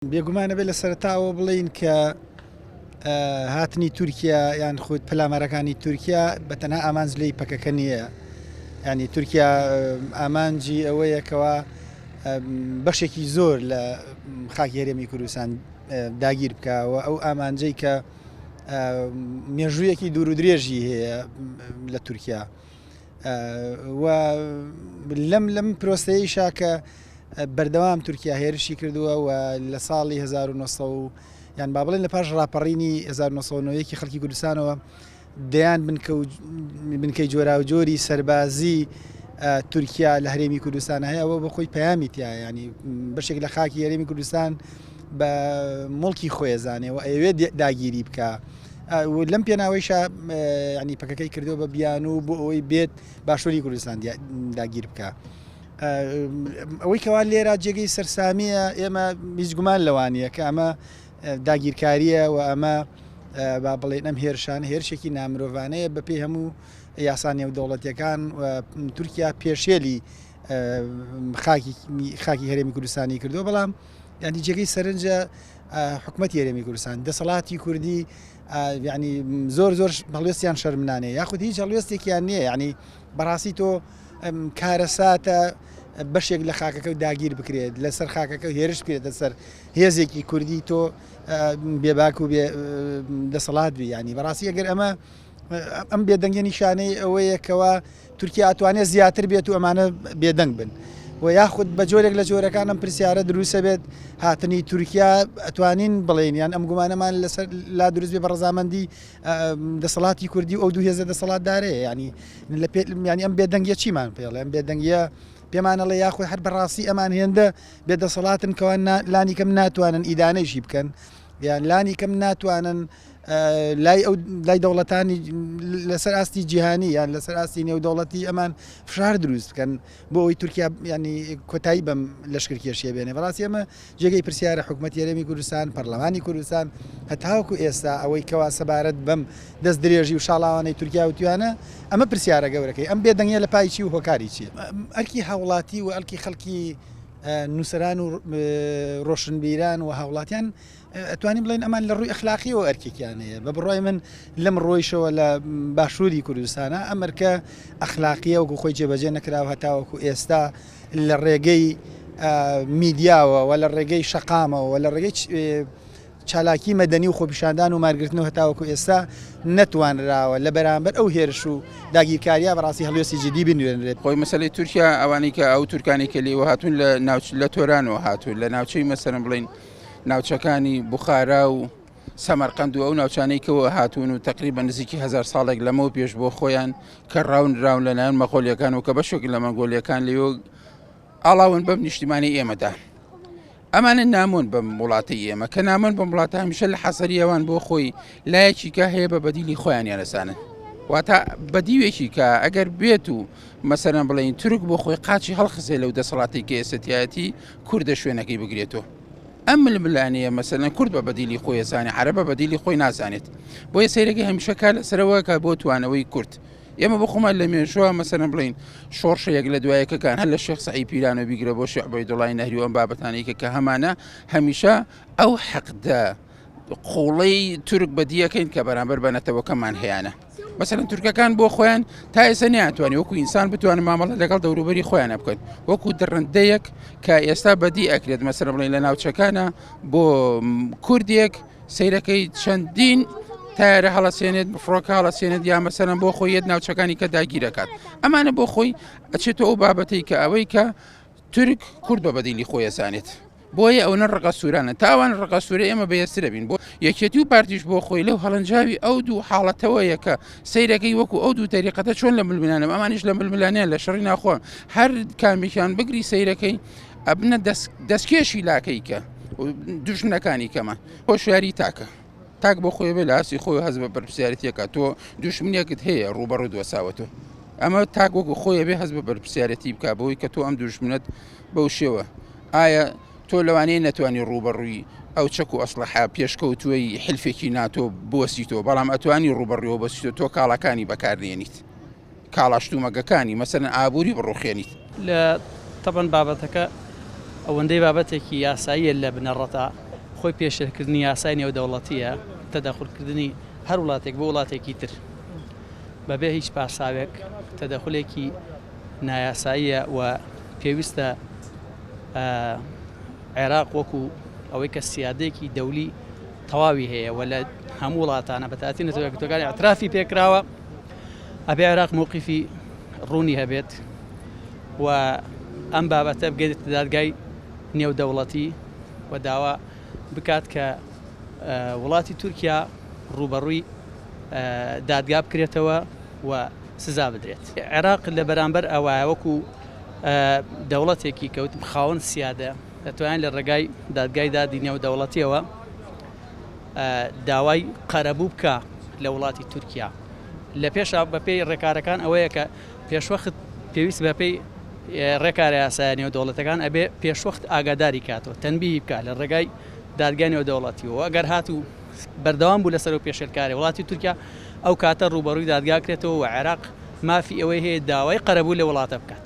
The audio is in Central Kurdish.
بێگومانە بێت لە سەرتاوە بڵین کە هاتنی تورکیا یان خۆت پەلامارەکانی تورکیا بەتەنها ئامانج لێی پەکەکە نییە. ینی تورکیا ئامانجی ئەوەیەکەوە بەشێکی زۆر لە خاکی هەرێمی کوردستان داگیر بکەوە ئەو ئامانجەی کە مێژوویەکی دوور و درێژی هەیە لە تورکیا و لەم پرۆسەیەشا کە بەردەوام تورکیا هێرشی کردووە و لە ساڵی 1990 یان با بڵێن لە پاش ڕاپەڕینی 1990 خەڵکی کوردستانەوە دەیان بنکەی جۆرا و جۆری سەربازی تورکیا لە هەرێمی کوردستان هەیە ئەوە بە خۆی پەیامی تایە، ینی بەشێک لە خاکی هەرێمی کوردستان بە مڵکی خۆیزانێ و ئەوێ داگیری بکە. لەم پێناوەیشە ینی پەکەکەی کردو بە بیان و بۆ ئەوەی بێت باشووری کوردستان داگیر بکە. ئەوەی کەوا لێرە جێگەی سەرسامیە ئێمە هیچ گومان لەوانەیە کە ئەمە داگیرکاریە و ئەمە با بڵێن ئەم هێرشان هێرشێکی نامرۆڤانەیە بە پێی هەموو یاسا نێودەوڵەتیەکان و تورکیا پێشێلی خاکی هەرێمی کوردستانی کردو، بەڵام ینی جێگەی سەرنجە حکوومەتی هەرێمی کوردستان دەسەڵاتی کوردی ینی زۆر هەڵوێستیان شەرمنانەیە یاخود هیچ هەڵوێستێکیان نییە، ینی بەڕاستی تۆ کارەساتە بەشێک لە خاکەکە داگیر بکرێت لەسەر خاکەکە هێرش بکرێتە سەر هێزێکی کوردی تۆ بێباک و دەسەڵات بی. ینی بەڕاستی ئەگەر ئەم بێدەنگە نیشانەی ئەوەیەکەوە تورکیا ئەتوانێت زیاتر بێت و ئەمانە بێدەنگ بن و یاخود بە جۆرێک لە جۆرەکان ئەم پرسیارە دروستە بێت هاتنی تورکیا ئەتوانین بڵێن یان ئەم گومانەمان لەسەر لا دروست بێ بە ڕەزامەندی دەسەڵاتی کوردی و ئەو دوو هێزە دەسەڵاتدارەیە. ینی ئەم بێدەنگیە چیمان پێڵێ ئەم بێدەنگیە پێمانەڵێ یاخود هەر بەڕاستی ئەمان هێندە بێدەسەڵاتن کەوە لانی کەم ناتوانن ئیدانەیشی بکەن یان لانی کەم ناتوانن لای دەوڵەتانی لەسەر ئاستی جیهانی یان لەسەر ئاستی نێودەوڵەتی ئەمان فشار دروست بکەن بۆ ئەوی تورکیا ینی کۆتایی بەم لەشکرکێشیە بێنێ. بەڕاستی ئەمە جێگەی پرسیارە حکوومەتی هەرێمی کوردستان پەرلەمانی کوردستان هەتاوەکو ئێستا ئەوەی کەوا سەبارەت بەم دەست درێژی و شاڵاوانەی تورکیا و توانە ئەمە پرسیارە گەورەکەی ئەم بێدەنگە لە پای چی و هۆکاری چیە؟ ئەرکی هاوڵاتی و ئەرکی خەڵکی نووسران و ڕۆشنبیران و هاوڵاتیان ئەتوانین بڵێن ئەمان لە ڕووی ئەخلاقیەوە ئەرکێکیانەیە بە بڕای من لەم ڕۆیشەوە لە باشووری کوردستانە ئەمەرکە ئەخلاقیە وەکو خۆی جێبەجێ نەکراوە هەتاوەکو ئێستا لە ڕێگەی میدیاوە و لە ڕێگەی شەقامەوە و لە ڕێگەی چالاکی مەدەنی و خۆپیشاندان و مارگرتنەوە هەتاوەکو ئێستا نەتوانراوە لە بەرامبەر ئەو هێرش و داگیرکاریە بەڕاستی هەڵوێستی جدی بنوێنرێت. خۆی مەسەلەی تورکیا ئەوانەی کە ئەو تورکانی کە لێوە هاتوون لە تۆرانەوە هاتوون لە ناوچەی مەسەرم بڵین ناوچەکانی بوخارا و سەمەرقەند و ئەو ناوچانەی کەەوە هاتوون و تقریبا نزیکی 1000 ساڵێک لەمەوە پێش بۆ خۆیان کە ڕاون لەلایەن مەغۆلیەکان و کە بەشێک لە مەنگۆلیەکان لێوە ئاڵاون بەم نیشتیمانی ئێمەدا. ئەمانە نامۆن بەم وڵاتی ئێمە کە نامۆن بەم وڵاتە هەمیشە لە حەسەری ئەوان بۆ خۆی لایەکی کە هەیە بە بەدیلی خۆیان یانەسانن واتە بەدیوێکی کە ئەگەر بێت و مەسەرەن بڵێن تورک بۆ خۆی قاچی هەڵخسێ لەو دەسەڵاتی کە ئێستایەتی کوردە شوێنەکەی بگرێتەوە. ئەم ململانەیە مەسەلەن کورد بە بەدیلی خۆی زانێ عەرەب بە بەدیلی خۆی نازانێت بۆیە سەیرەکەی هەمیشە کار لەسەرەوە کە بۆ توانەوەی کورد. ئێمە بۆ خۆمان لە مێژووە مەسەرەن بڵین شۆڕشەیەک لە دوایەکەکان هەر لە شێخ سەعید پیرانە بیگرە بۆ شێخ عوبەیدوڵڵای نەهری و ئەم بابەتانەیەکە کە هەمانە هەمیشە ئەو حەقدە قوڵەی تورک بەدیەکەین کە بەرامبەر بەنەتەوەکەمان هەیەە. مەسەلەن تورکەکان بۆ خۆیان تا ئێستا نەیانتوانی وەکو ئینسان بتوانن مامەڵە لەگەڵ دەوروبەری خۆیانە بکەن وەکو دڕندەیەک کە ئێستا بەدی ئەکرێت مەسەلەن بڵین لە ناوچەکانە بۆ کوردێک سەیرەکەی چەندین تارە هەڵەسێنێت فڕۆکە هەڵەسێنێت یا مەسەلەن بۆ خۆی یەک ناوچەکانی کە داگیرەکات ئەمانە بۆ خۆی ئەچێتەوە ئەو بابەتەی کە ئەوەی کە تورک کورد بە بەدیلی خۆی ئەزانێت بۆیە ئەوە ڕقە سوورانە تاوان ڕقە سوورە ئێمە بەیەسرە بین بۆ یەکێتی و پارتیش بۆ خۆی لەو هەڵەنجاوی ئەو دوو حاڵەتەوەیە کە سەیرەکەی وەکو ئەو دوو تەریقەتە چۆن لە ململانە ئەمانیش لە ململانیان لە شەڕی ناخۆ هەر کامیان بگری سەیرەکەی ئەبنە دەستکێشی لاکەی کە دوژمنەکانی کەمە هۆشیاری تاک بۆ خۆی بێ لە ئاسی خۆی هەز بە بەرپرسیارەتیەکە تۆ دوژمنێکت هەیە ڕوبەڕوو دۆساوەتەوە ئەمە تاک وەکو خۆی بێ هەز بە بەرپرسیارەتی بکە بەوەی کە تۆ ئەم دوژمنت بەو شێوە ئایا تۆ لەوانەیە نەتوانی ڕوبەڕووی ئەو چەک و ئەسلحە پێشکەوتووەی حلفێکی ناتۆ بۆسیتەوە بەڵام ئەتوانی ڕوبەڕویەوە بەسیتۆ تۆ کاڵەکانی بەکاردێنیت کاڵاشتومەگەکانی مەسەلەن ئابووری بڕوخێنیت لە تەبەن بابەتەکە ئەوەندەی بابەتێکی یاساییە لە بنەڕەتە خۆی پێشکردنی یاسای نێودەوڵەتیە تەدەخولکردنی هەر وڵاتێک بۆ وڵاتێکی تر بەبێ هیچ پاساوێک تەدەخولێکی نایاساییە و پێویستە عێراق وەکو ئەوەی کە سیادەیەکی دەولی تەواوی هەیە و لە هەموو وڵاتانە بەتاتی نەتەوەیەکەوەکانی ئەترافی پێکراوە ئەبێ عێراق مووقیفی ڕوونی هەبێت و ئەم بابەتە بگەێت دادگای نێودەوڵەتی و داوا بکات کە وڵاتی تورکیا ڕوبەڕووی دادگا بکرێتەوە و سزا بدرێت. عێراق لە بەرامبەر ئەوە وەکو دەوڵەتێکی کەوت خاوەن سیادە دەتوانێت لە ڕێگای دادگای دادی نێودەوڵەتیەوە داوای قەرەبوو بکە لە وڵاتی تورکیا. لە پێش بەپێی ڕێکارەکان ئەوەیە کە پێشوەخت پێویست بەپێی ڕێکارە یاساییە نێودەوڵەتەکان ئەبێ پێشوەخت ئاگاداری کاتەوە تەنبیهی بکات لە ڕێگای دادگای نێودەوڵەتیەوە ئەگەر هاتوو بەردەوام بوو لەسەر و پێشێلکاری وڵاتی تورکیا ئەو کاتە ڕوبەڕووی دادگا کرێتەوە و عێراق مافی ئەوەی هەیە داوای قەرەبوو لە وڵاتە بکات.